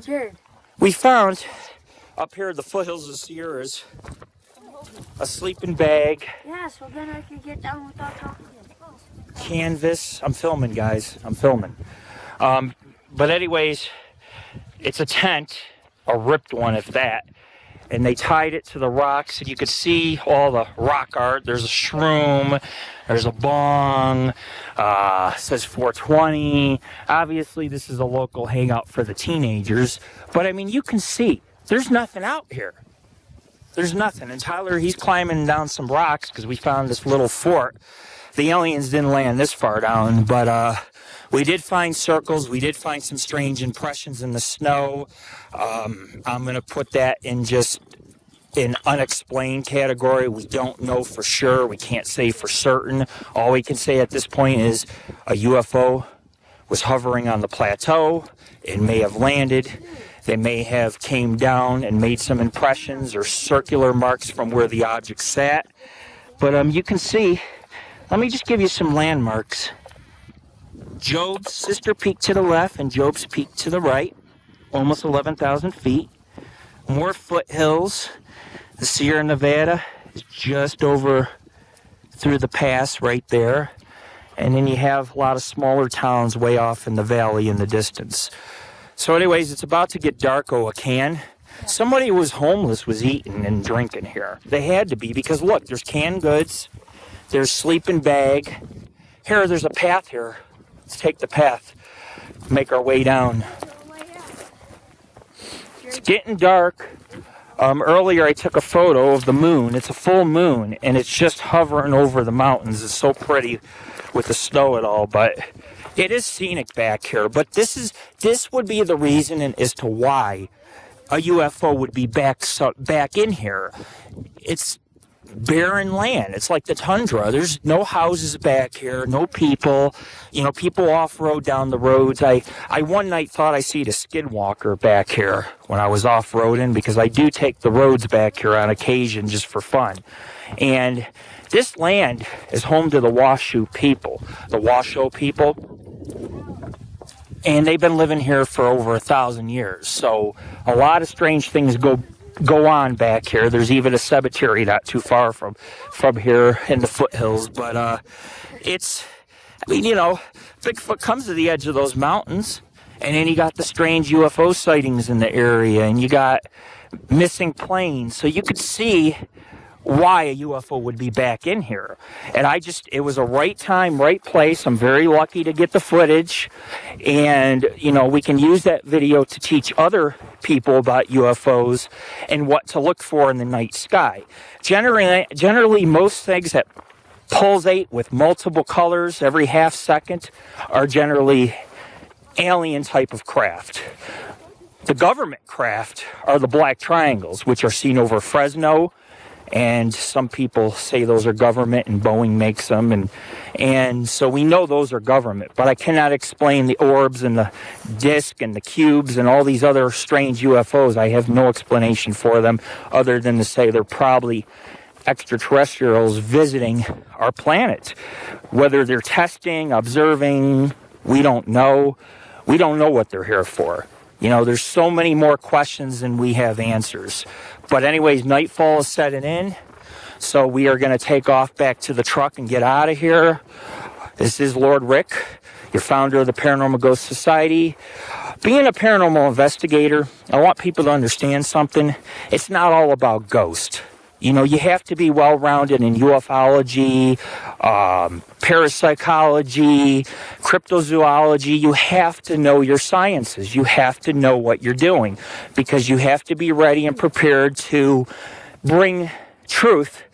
Jared. We found up here at the foothills of Sierras a sleeping bag, Yeah, so then I can get down without talking. canvas. I'm filming, guys. I'm filming. But anyways, it's a tent, a ripped one at that. And they tied it to the rocks, and you could see all the rock art. There's a shroom, there's a bong, it says 420. Obviously, this is a local hangout for the teenagers. But I mean, you can see, there's nothing out here. There's nothing. And Tyler, he's climbing down some rocks because we found this little fort. The aliens didn't land this far down, but we did find circles. We did find some strange impressions in the snow. I'm going to put that in just an unexplained category. We don't know for sure. We can't say for certain. All we can say at this point is a UFO was hovering on the plateau. It may have landed. They may have came down and made some impressions or circular marks from where the object sat. But you can see, let me just give you some landmarks. Job's Sister Peak to the left and Job's Peak to the right, almost 11,000 feet. More foothills. The Sierra Nevada is just over through the pass right there. And then you have a lot of smaller towns way off in the valley in the distance. So anyways, it's about to get dark. Oh, a can. Somebody who was homeless was eating and drinking here. They had to be, because look, there's canned goods. There's sleeping bag. Here, there's a path here. Let's take the path. Make our way down. It's getting dark. Earlier I took a photo of the moon. It's a full moon, and it's just hovering over the mountains. It's so pretty with the snow and all, but it is scenic back here. But this would be the reason as to why a UFO would be back in here. It's barren land. It's like the tundra. There's no houses back here, no people. You know, people off-road down the roads. I one night thought I seen a skinwalker back here when I was off-roading, because I do take the roads back here on occasion just for fun. And this land is home to the Washoe people, the Washoe people. And they've been living here for over 1,000 years. So a lot of strange things go on back here. There's even a cemetery not too far from here in the foothills. But Bigfoot comes to the edge of those mountains, and then you got the strange UFO sightings in the area, and you got missing planes. So you could see why a UFO would be back in here. And it was a right time, right place. I'm very lucky to get the footage. And, we can use that video to teach other people about UFOs and what to look for in the night sky. Generally most things that pulsate with multiple colors every half second are generally alien type of craft. The government craft are the black triangles, which are seen over Fresno. And some people say those are government, and Boeing makes them. And so we know those are government. But I cannot explain the orbs and the disc and the cubes and all these other strange UFOs. I have no explanation for them other than to say they're probably extraterrestrials visiting our planet. Whether they're testing, observing, we don't know. We don't know what they're here for. There's so many more questions than we have answers. But anyways, nightfall is setting in. So we are going to take off back to the truck and get out of here. This is Lord Rick, your founder of the Paranormal Ghost Society. Being a paranormal investigator, I want people to understand something. It's not all about ghosts. You have to be well-rounded in ufology, parapsychology, cryptozoology. You have to know your sciences. You have to know what you're doing, because you have to be ready and prepared to bring truth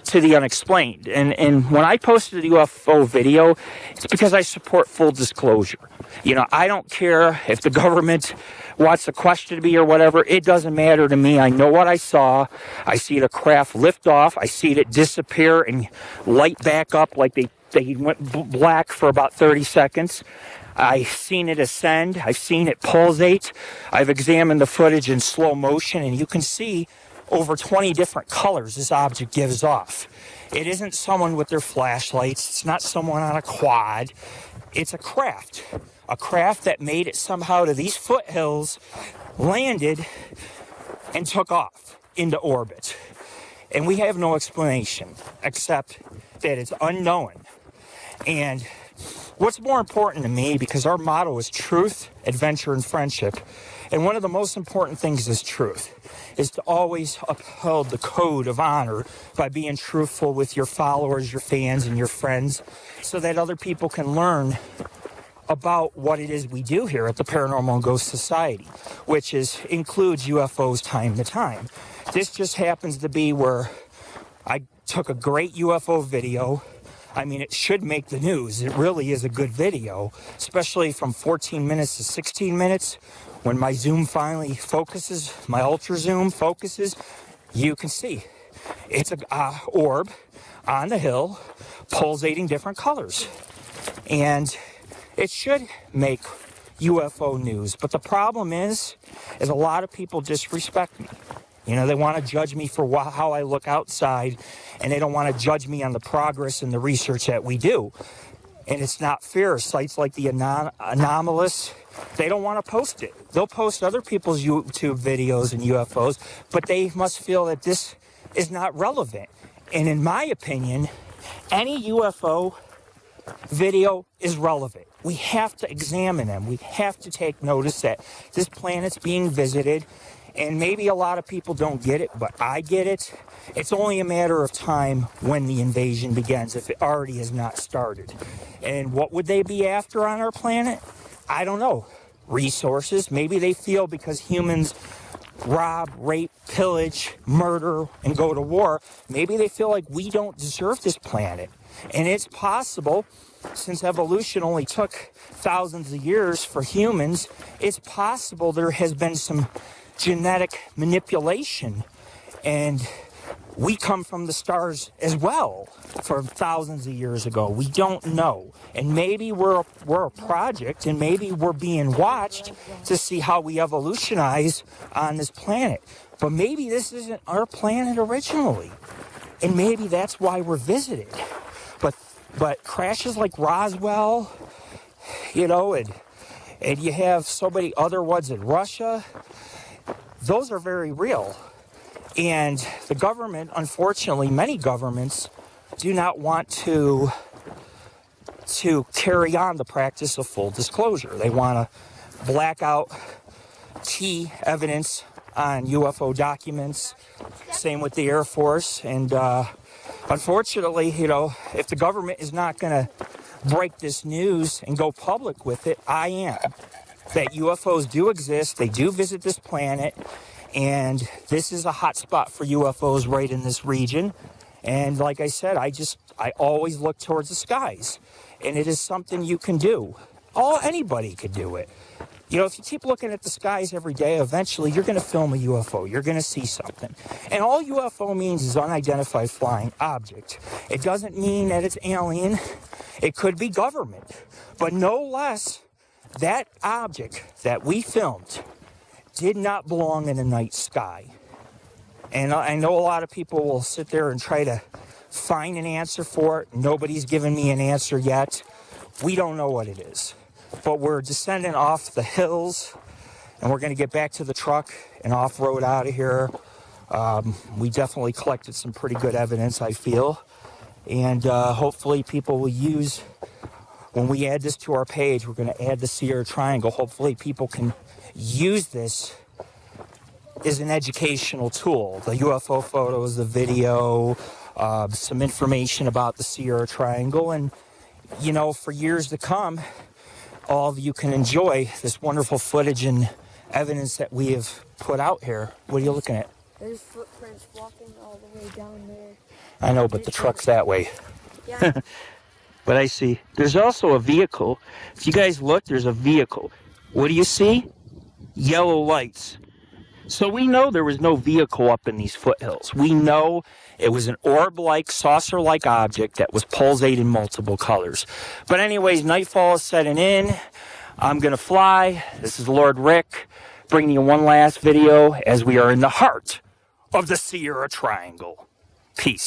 to the unexplained. And when I posted the UFO video, it's because I support full disclosure. I don't care if the government wants to question me or whatever. It doesn't matter to me. I know what I saw. I see the craft lift off. I see it disappear and light back up like they went black for about 30 seconds. I've seen it ascend. I've seen it pulsate. I've examined the footage in slow motion, and you can see over 20 different colors this object gives off. It isn't someone with their flashlights. It's not someone on a quad. It's a craft. a craft that made it somehow to these foothills, landed, and took off into orbit. And we have no explanation except that it's unknown. And what's more important to me, because our motto is truth, adventure, and friendship, and one of the most important things is truth, is to always uphold the code of honor by being truthful with your followers, your fans, and your friends, so that other people can learn about what it is we do here at the Paranormal and Ghost Society, which includes UFOs time to time. This just happens to be where I took a great UFO video. I mean, it should make the news. It really is a good video, especially from 14 minutes to 16 minutes. When my zoom finally focuses, my ultra zoom focuses, you can see it's an orb on the hill pulsating different colors. And it should make UFO news. But the problem is a lot of people disrespect me. You know, they want to judge me for how I look outside, and they don't want to judge me on the progress and the research that we do. And it's not fair. Sites like the Anomalous, they don't want to post it. They'll post other people's YouTube videos and UFOs, but they must feel that this is not relevant. And in my opinion, any UFO video is relevant. We have to examine them. We have to take notice that this planet's being visited. And maybe a lot of people don't get it, but I get it. It's only a matter of time when the invasion begins, if it already has not started. And what would they be after on our planet? I don't know. Resources. Maybe they feel because humans rob, rape, pillage, murder, and go to war, maybe they feel like we don't deserve this planet. And it's possible, since evolution only took thousands of years for humans, it's possible there has been some genetic manipulation, and we come from the stars as well from thousands of years ago. We don't know. And maybe we're a project, and maybe we're being watched to see how we evolutionize on this planet. But maybe this isn't our planet originally, and maybe that's why we're visited. But crashes like Roswell, you know, and you have so many other ones in Russia, those are very real. And the government, unfortunately, many governments do not want to carry on the practice of full disclosure. They want to black out key evidence on UFO documents. Same with the Air Force. And unfortunately, you know, if the government is not going to break this news and go public with it, I am. That UFOs do exist, they do visit this planet, and this is a hot spot for UFOs right in this region. And like I said, I always look towards the skies, and it is something you can do. Anybody could do it. You know, if you keep looking at the skies every day, eventually you're going to film a UFO. You're going to see something. And all UFO means is unidentified flying object. It doesn't mean that it's alien. It could be government. But no less, that object that we filmed did not belong in the night sky. And I know a lot of people will sit there and try to find an answer for it. Nobody's given me an answer yet. We don't know what it is. But we're descending off the hills, and we're going to get back to the truck and off-road out of here. We definitely collected some pretty good evidence, I feel. And hopefully people will use, when we add this to our page, we're going to add the Sierra Triangle. Hopefully people can use this as an educational tool. The UFO photos, the video, some information about the Sierra Triangle. And, you know, for years to come, all of you can enjoy this wonderful footage and evidence that we have put out here. What are you looking at? There's footprints walking all the way down there. I know, but the truck's that way. Yeah. But I see. There's also a vehicle. If you guys look, there's a vehicle. What do you see? Yellow lights. So we know there was no vehicle up in these foothills. We know it was an orb-like, saucer-like object that was pulsating multiple colors. But anyways, nightfall is setting in. I'm going to fly. This is Lord Rick, bringing you one last video as we are in the heart of the Sierra Triangle. Peace.